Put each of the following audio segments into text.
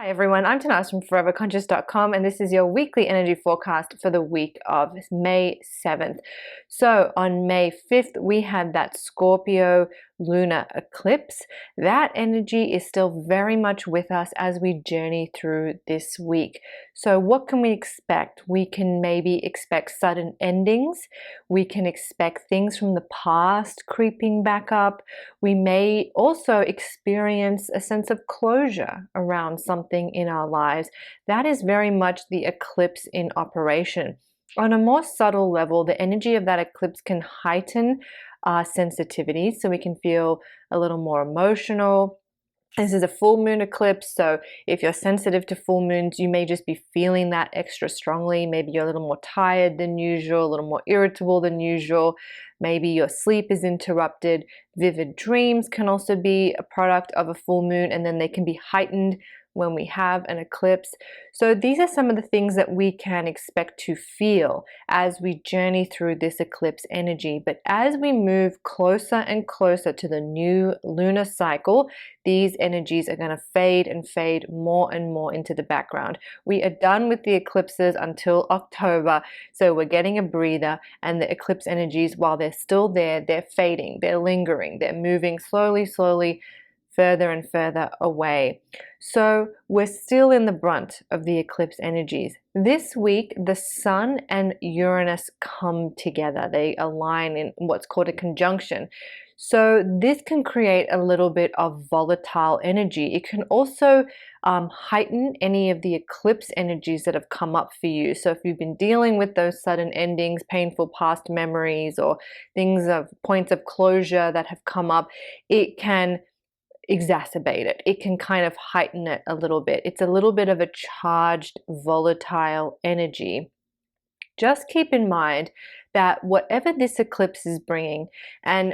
Hi everyone, I'm Tanaaz from foreverconscious.com and this is your weekly energy forecast for the week of May 7th. So on May 5th, we had that Scorpio lunar eclipse. That energy is still very much with us as we journey through this week. So what can we expect? We can maybe expect sudden endings. We can expect things from the past creeping back up. We may also experience a sense of closure around something in our lives. That is very much the eclipse in operation. On a more subtle level, the energy of that eclipse can heighten our sensitivity, so we can feel a little more emotional. This is a full moon eclipse, so if you're sensitive to full moons, you may just be feeling that extra strongly. Maybe you're a little more tired than usual, a little more irritable than usual. Maybe your sleep is interrupted. Vivid dreams can also be a product of a full moon, and then they can be heightened when we have an eclipse. So these are some of the things that we can expect to feel as we journey through this eclipse energy. But as we move closer and closer to the new lunar cycle, these energies are going to fade and fade more and more into the background. We are done with the eclipses until October, so we're getting a breather, and the eclipse energies, while they're still there, they're fading, they're lingering, they're moving slowly further and further away. So we're still in the brunt of the eclipse energies. This week, the Sun and Uranus come together. They align in what's called a conjunction. So this can create a little bit of volatile energy. It can also heighten any of the eclipse energies that have come up for you. So if you've been dealing with those sudden endings, painful past memories, or things of points of closure that have come up, it can exacerbate it. It can kind of heighten it a little bit. It's a little bit of a charged, volatile energy. Just keep in mind that whatever this eclipse is bringing, and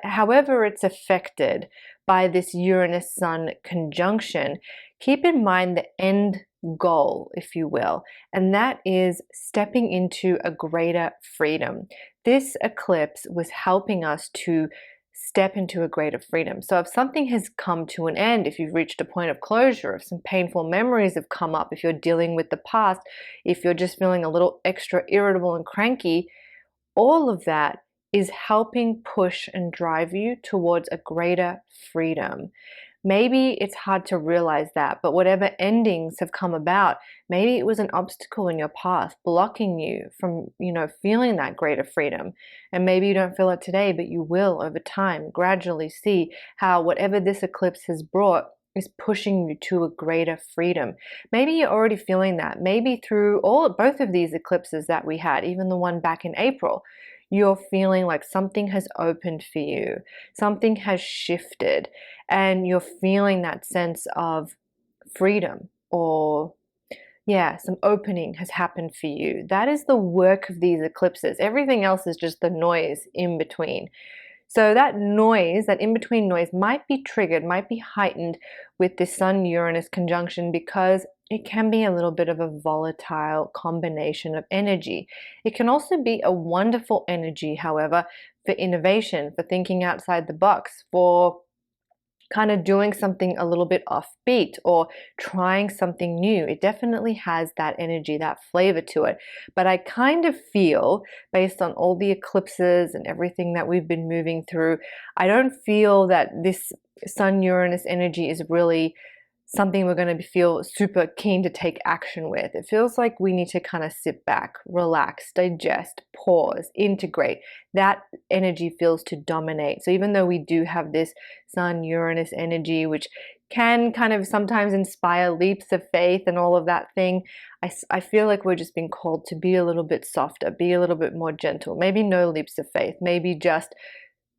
however it's affected by this Uranus-Sun conjunction, keep in mind the end goal, if you will, and that is stepping into a greater freedom. This eclipse was helping us to step into a greater freedom. So if something has come to an end, if you've reached a point of closure, if some painful memories have come up, if you're dealing with the past, if you're just feeling a little extra irritable and cranky, all of that is helping push and drive you towards a greater freedom. Maybe it's hard to realize that, but whatever endings have come about, maybe it was an obstacle in your path blocking you from, feeling that greater freedom. And maybe you don't feel it today, but you will over time gradually see how whatever this eclipse has brought is pushing you to a greater freedom. Maybe you're already feeling that. Maybe through both of these eclipses that we had, even the one back in April, you're feeling like something has opened for you, something has shifted, and you're feeling that sense of freedom, or some opening has happened for you. That is the work of these eclipses. Everything else is just the noise in between. So that noise, that in-between noise, might be triggered, might be heightened with the Sun-Uranus conjunction, because it can be a little bit of a volatile combination of energy. It can also be a wonderful energy, however, for innovation, for thinking outside the box, for kind of doing something a little bit offbeat or trying something new. It definitely has that energy, that flavor to it. But I kind of feel, based on all the eclipses and everything that we've been moving through, I don't feel that this Sun-Uranus energy is really something we're going to feel super keen to take action with. It feels like we need to kind of sit back, relax, digest, pause, integrate. That energy feels to dominate. So even though we do have this Sun-Uranus energy, which can kind of sometimes inspire leaps of faith and all of that thing, I feel like we're just being called to be a little bit softer, be a little bit more gentle. Maybe no leaps of faith, maybe just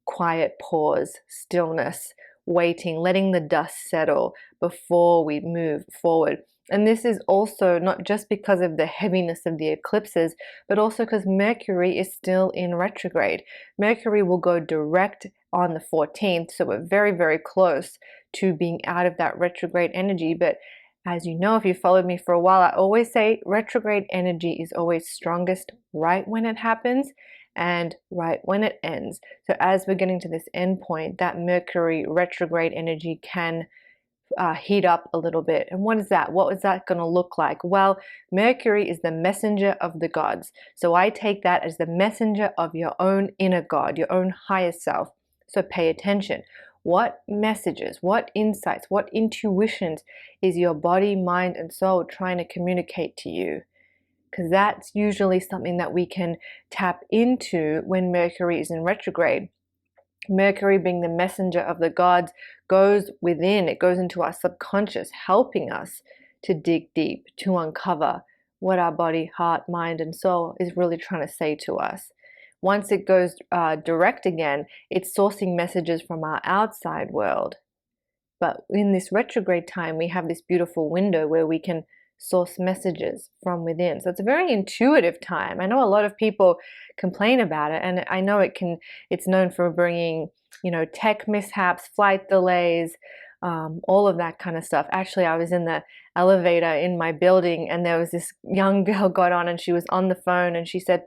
quiet pause, stillness, waiting, letting the dust settle before we move forward. And this is also not just because of the heaviness of the eclipses, but also because Mercury is still in retrograde. Mercury will go direct on the 14th, so we're very, very close to being out of that retrograde energy. But as you know, if you followed me for a while, I always say retrograde energy is always strongest right when it happens and right when it ends. So as we're getting to this end point, that Mercury retrograde energy can heat up a little bit. And what is that? What is that going to look like? Well, Mercury is the messenger of the gods. So I take that as the messenger of your own inner God, your own higher self. So pay attention. What messages, what insights, what intuitions is your body, mind, and soul trying to communicate to you? Because that's usually something that we can tap into when Mercury is in retrograde. Mercury, being the messenger of the gods, goes within, it goes into our subconscious, helping us to dig deep, to uncover what our body, heart, mind, and soul is really trying to say to us. Once it goes direct again, it's sourcing messages from our outside world. But in this retrograde time, we have this beautiful window where we can source messages from within. So it's a very intuitive time. I know a lot of people complain about it, and I know it's known for bringing, tech mishaps, flight delays, all of that kind of stuff. Actually, I was in the elevator in my building, and there was this young girl got on, and she was on the phone, and she said,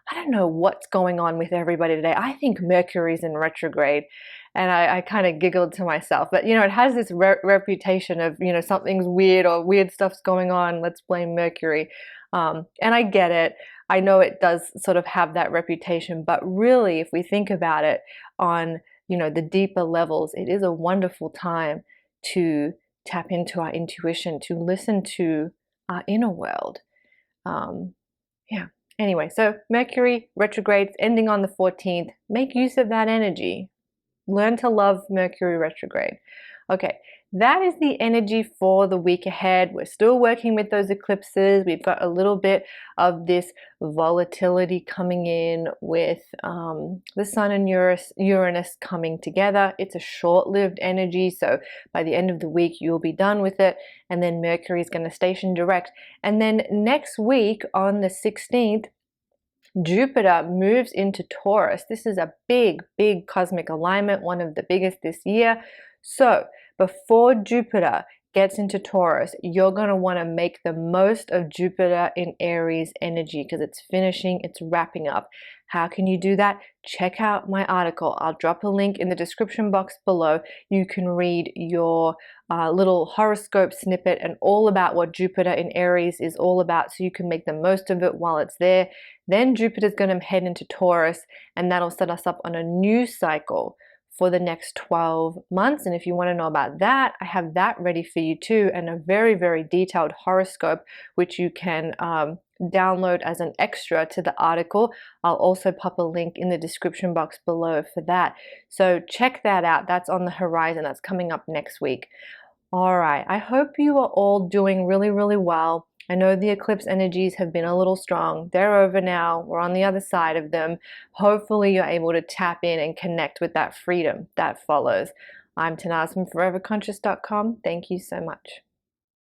I don't know what's going on with everybody today. I think Mercury's in retrograde. And I kind of giggled to myself. But, it has this reputation of, something's weird or weird stuff's going on. Let's blame Mercury. And I get it. I know it does sort of have that reputation. But really, if we think about it on, the deeper levels, it is a wonderful time to tap into our intuition, to listen to our inner world. Yeah. Anyway, so Mercury retrograde ending on the 14th. Make use of that energy. Learn to love Mercury retrograde. Okay, that is the energy for the week ahead. We're still working with those eclipses. We've got a little bit of this volatility coming in with the Sun and Uranus coming together. It's a short-lived energy, so by the end of the week, you'll be done with it. And then Mercury is going to station direct. And then next week on the 16th, Jupiter moves into Taurus. This is a big, big cosmic alignment, one of the biggest this year. So before Jupiter gets into Taurus, you're going to want to make the most of Jupiter in Aries energy because it's finishing, it's wrapping up. How can you do that? Check out my article. I'll drop a link in the description box below. You can read your little horoscope snippet and all about what Jupiter in Aries is all about so you can make the most of it while it's there. Then Jupiter's going to head into Taurus, and that'll set us up on a new cycle for the next 12 months. And if you want to know about that, I have that ready for you too, and a very, very detailed horoscope, which you can download as an extra to the article. I'll also pop a link in the description box below for that. So check that out. That's on the horizon. That's coming up next week. All right. I hope you are all doing really, really well. I know the eclipse energies have been a little strong. They're over now. We're on the other side of them. Hopefully you're able to tap in and connect with that freedom that follows. I'm Tanaaz from foreverconscious.com. Thank you so much.